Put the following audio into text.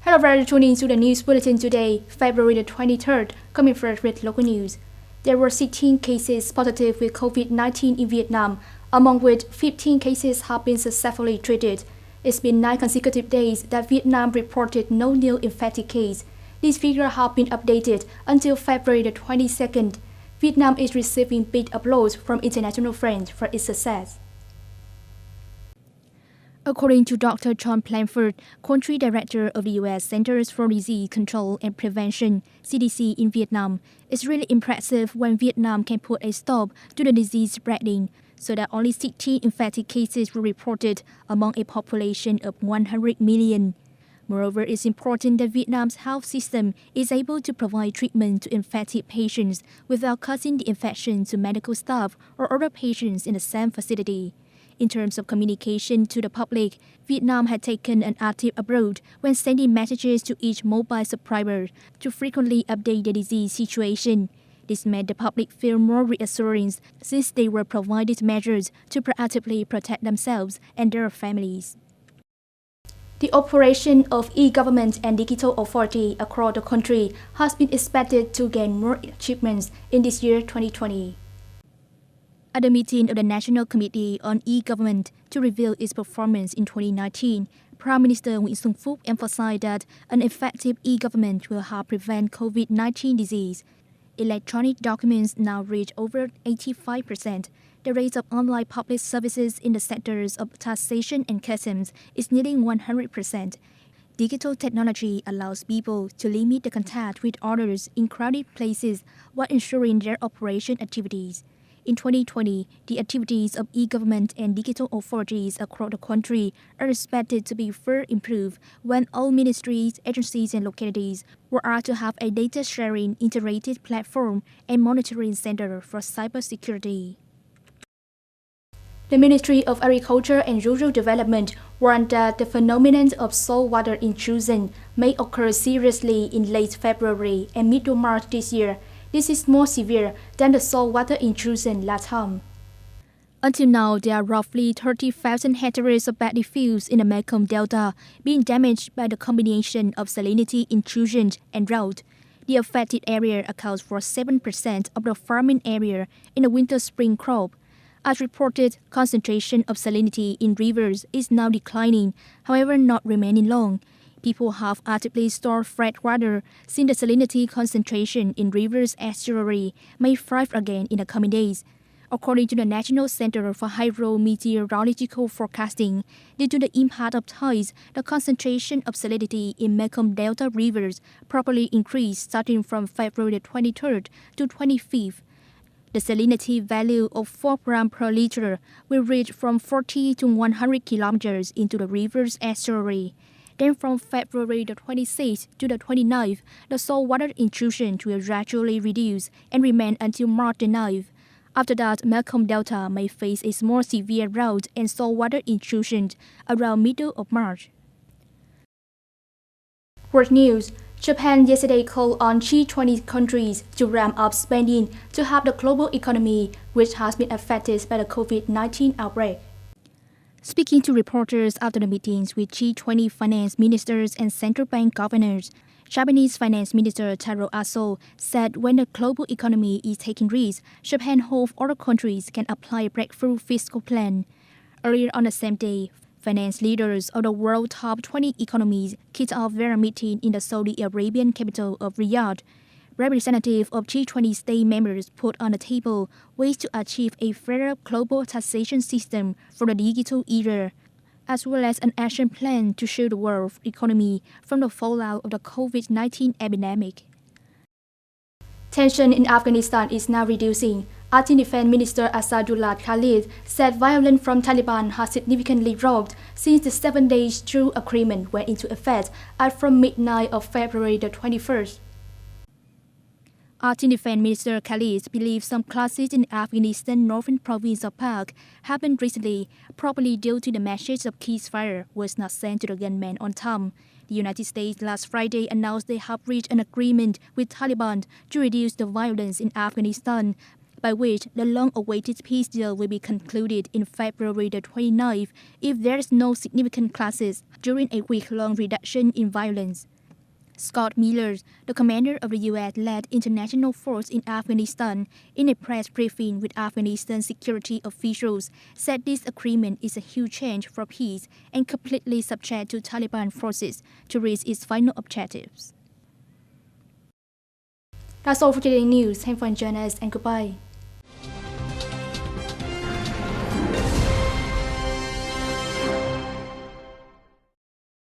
Hello, everyone, tuning into the news bulletin today, February the 23rd, coming first with local news. There were 16 cases positive with COVID-19 in Vietnam, among which 15 cases have been successfully treated. It's been 9 consecutive days that Vietnam reported no new infected case. These figures have been updated until February the 22nd. Vietnam is receiving big applause from international friends for its success. According to Dr. John Blanford, Country Director of the U.S. Centers for Disease Control and Prevention, CDC in Vietnam, it's really impressive when Vietnam can put a stop to the disease spreading, so that only 16 infected cases were reported among a population of 100 million. Moreover, it's important that Vietnam's health system is able to provide treatment to infected patients without causing the infection to medical staff or other patients in the same facility. In terms of communication to the public, Vietnam had taken an active approach when sending messages to each mobile subscriber to frequently update the disease situation. This made the public feel more reassuring since they were provided measures to proactively protect themselves and their families. The operation of e-government and digital authority across the country has been expected to gain more achievements in this year 2020. At the meeting of the National Committee on E-Government to review its performance in 2019, Prime Minister Nguyễn Xuân Phúc emphasized that an effective e-government will help prevent COVID-19 disease. Electronic documents now reach over 85%. The rate of online public services in the sectors of taxation and customs is nearly 100%. Digital technology allows people to limit the contact with others in crowded places while ensuring their operation activities. In 2020, the activities of e-government and digital authorities across the country are expected to be further improved when all ministries, agencies, and localities will are to have a data-sharing integrated platform and monitoring center for cybersecurity. The Ministry of Agriculture and Rural Development warned that the phenomenon of saltwater intrusion may occur seriously in late February and mid-March this year. This is more severe than the saltwater intrusion last time. Until now, there are roughly 30,000 hectares of paddy fields in the Mekong Delta being damaged by the combination of salinity intrusion and drought. The affected area accounts for 7% of the farming area in the winter-spring crop. As reported, concentration of salinity in rivers is now declining, however not remaining long. People have actively stored fresh water since the salinity concentration in rivers estuary may thrive again in the coming days. According to the National Center for Hydrometeorological Forecasting, due to the impact of tides, the concentration of salinity in Mekong Delta rivers probably increased starting from February 23rd to 25th. The salinity value of 4 grams per liter will reach from 40 to 100 kilometers into the river's estuary. Then from February the 26th to the 29th, the saltwater intrusion will gradually reduce and remain until March the 9th. After that, Mekong Delta may face a more severe drought and saltwater intrusion around middle of March. World news. Japan yesterday called on G20 countries to ramp up spending to help the global economy, which has been affected by the COVID-19 outbreak. Speaking to reporters after the meetings with G20 finance ministers and central bank governors, Japanese Finance Minister Taro Aso said when the global economy is taking risks, Japan hopes other countries can apply a breakthrough fiscal plan. Earlier on the same day, finance leaders of the world's top 20 economies kicked off their meeting in the Saudi Arabian capital of Riyadh. Representatives of G20 state members put on the table ways to achieve a fairer global taxation system for the digital era, as well as an action plan to shield the world economy from the fallout of the COVID-19 epidemic. Tension in Afghanistan is now reducing. Acting Defense Minister Asadullah Khalid said violence from Taliban has significantly dropped since the 7-day truce agreement went into effect as from midnight of February the 21st. Acting Defense Minister Khalid believes some clashes in Afghanistan northern province of Pak happened recently, probably due to the message of ceasefire was not sent to the gunmen on time. The United States last Friday announced they have reached an agreement with Taliban to reduce the violence in Afghanistan, by which the long-awaited peace deal will be concluded in February the 29th if there is no significant clashes during a week-long reduction in violence. Scott Miller, the commander of the U.S.-led international force in Afghanistan, in a press briefing with Afghanistan security officials, said this agreement is a huge change for peace and completely subject to Taliban forces to reach its final objectives. That's all for today's news. Have fun, journalists, and goodbye.